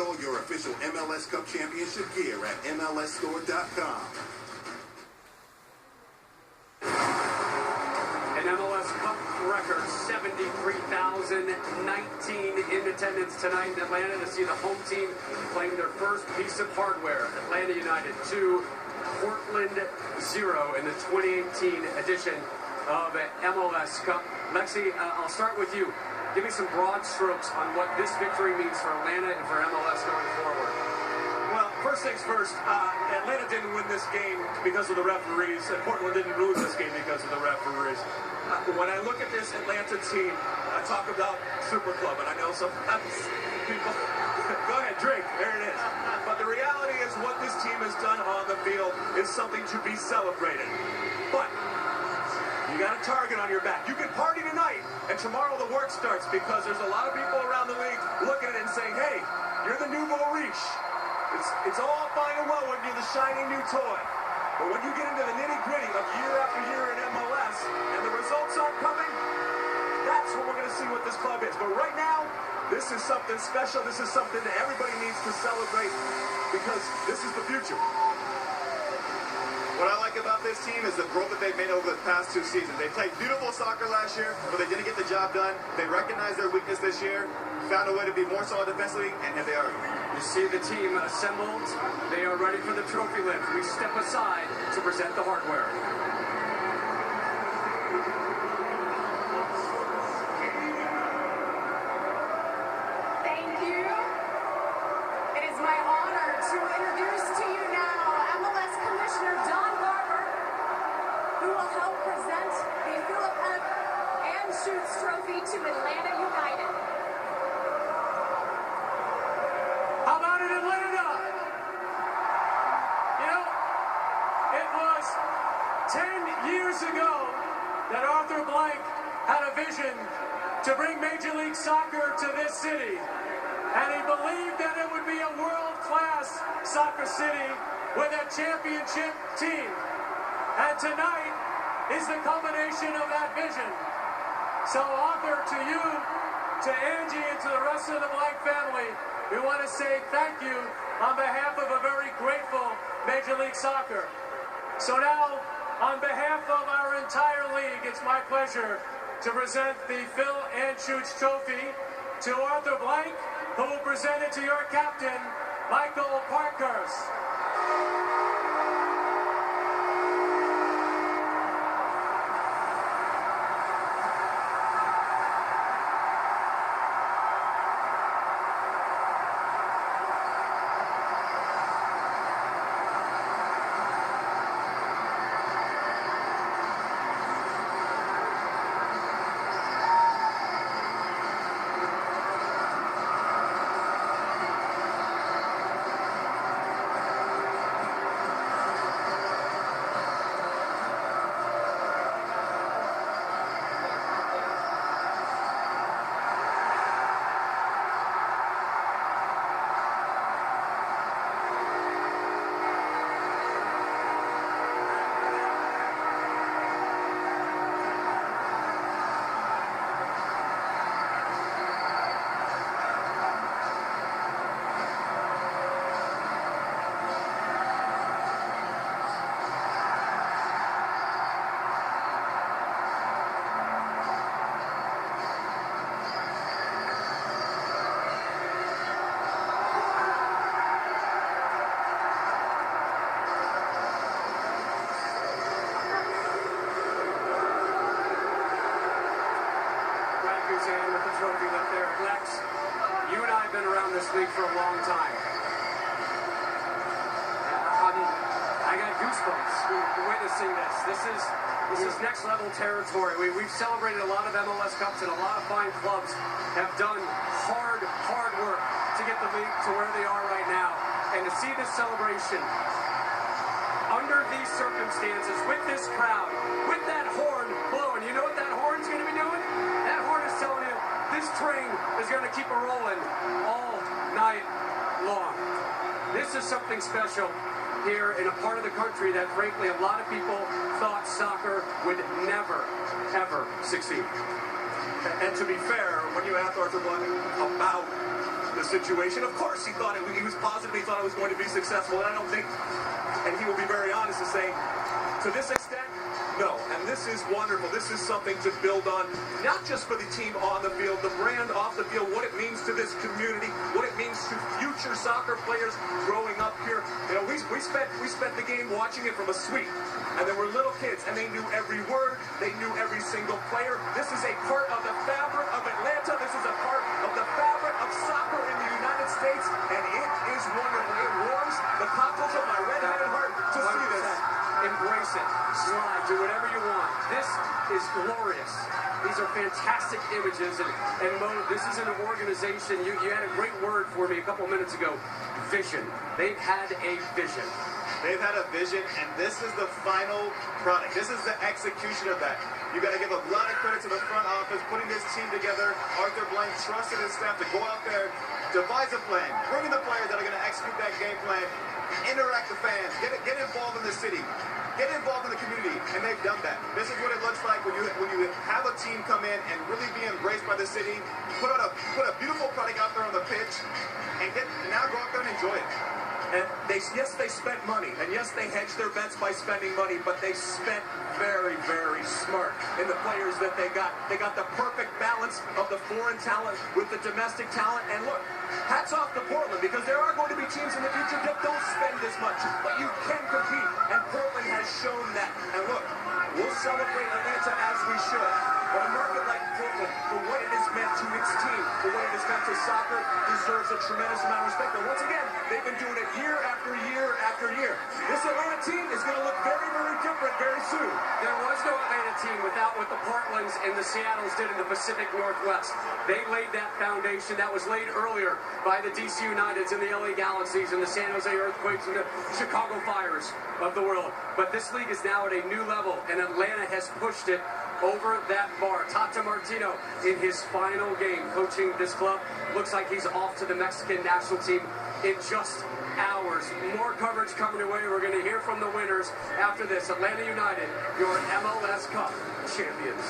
all your official MLS Cup Championship gear at MLSstore.com. An MLS Cup record, 73,019 in attendance tonight in Atlanta to see the home team playing their first piece of hardware. Atlanta United 2, Portland 0 in the 2018 edition of MLS Cup. Lexi, I'll start with you. Give me some broad strokes on what this victory means for Atlanta and for MLS going forward. Well, first things first, Atlanta didn't win this game because of the referees, and Portland didn't lose this game because of the referees. When I look at this Atlanta team, I talk about Super Club, and I know sometimes people... Go ahead, drink. There it is. But the reality is what this team has done on the field is something to be celebrated. But you got a target on your back. You can party tonight, and tomorrow the work starts, because there's a lot of people around the league looking at it and saying, hey, you're the nouveau riche. It's all fine and well when you're the shiny new toy. But when you get into the nitty-gritty of year after year in MLS, and the results aren't coming, that's when we're going to see what this club is. But right now, this is something special. This is something that everybody needs to celebrate, because this is the future. What I like about this team is the growth that they've made over the past 2 seasons. They played beautiful soccer last year, but they didn't get the job done. They recognized their weakness this year, found a way to be more solid defensively, and here they are. You see the team assembled. They are ready for the trophy lift. We step aside to present the hardware. Thank you. It is my honor to introduce to you now MLS Commissioner Don Garber, who will help present the Philip F. Anschutz Trophy to Atlanta United. How about it, Atlanta? You know, it was 10 years ago that Arthur Blank had a vision to bring Major League Soccer to this city. And he believed that it would be a world-class soccer city with a championship team. And tonight is the culmination of that vision. So, Arthur, to you, to Angie, and to the rest of the Blank family, we want to say thank you on behalf of a very grateful Major League Soccer. So now, on behalf of our entire league, it's my pleasure to present the Phil Anschutz Trophy to Arthur Blank, who will present it to your captain, Michael Parkhurst. With the trophy up there. Lex, you and I have been around this league for a long time. I got goosebumps witnessing this. This is next level territory. We've celebrated a lot of MLS Cups, and a lot of fine clubs have done hard work to get the league to where they are right now. And to see this celebration under these circumstances, with this crowd, with that horn blowing, you know what that horn's going to be doing? That horn is telling you this train is going to keep it rolling all night long. This is something special here in a part of the country that, frankly, a lot of people thought soccer would never, ever succeed. And to be fair, when you asked Arthur Blank about the situation. Of course, he was positive. He thought it was going to be successful, and I don't think, and he will be very honest in saying, to this extent, no. And this is wonderful. This is something to build on, not just for the team on the field, the brand off the field, what it means to this community, what it means to future soccer players growing up here. You know, we spent the game watching it from a suite, and there were little kids, and they knew every word, they knew every single player. This is a part of the fabric of Atlanta. This is a part of the fabric of soccer in the United States, and it is wonderful. It warms the cockles of my red-headed heart to see this. Embrace it. Slide. Do whatever you want. This is glorious. These are fantastic images. And Mo, this is an organization. You had a great word for me a couple minutes ago. Vision. They've had a vision. They've had a vision, and this is the final product. This is the execution of that. You got to give a lot of credit to the front office, putting this team together. Arthur Blank trusted his staff to go out there, devise a plan, bring in the players that are going to execute that game plan, interact with fans, get involved in the city, get involved in the community, and they've done that. This is what it looks like when you have a team come in and really be embraced by the city, put a beautiful product out there on the pitch, and now go out there and enjoy it. And yes, they spent money, and yes, they hedged their bets by spending money, but they spent very, very smart in the players that they got. They got the perfect balance of the foreign talent with the domestic talent, and look, hats off to Portland, because there are going to be teams in the future that don't spend as much, but you can compete, and Portland has shown that. And look, we'll celebrate Atlanta as we should, but a market like Portland, for what it has meant to its team, for what it has meant to soccer, deserves a tremendous amount of respect. And once again, they've been doing it year after year after year. This Atlanta team is going to look very, very different very soon. There was no Atlanta team without what the Portlands and the Seattles did in the Pacific Northwest. They laid that foundation that was laid earlier by the DC Uniteds and the LA Galaxies and the San Jose Earthquakes and the Chicago Fires of the world. But this league is now at a new level, and Atlanta has pushed it over that bar. Tata Martino in his final game coaching this club. Looks like he's off to the Mexican national team in just hours. More coverage coming your way. We're going to hear from the winners after this. Atlanta United, your MLS Cup champions.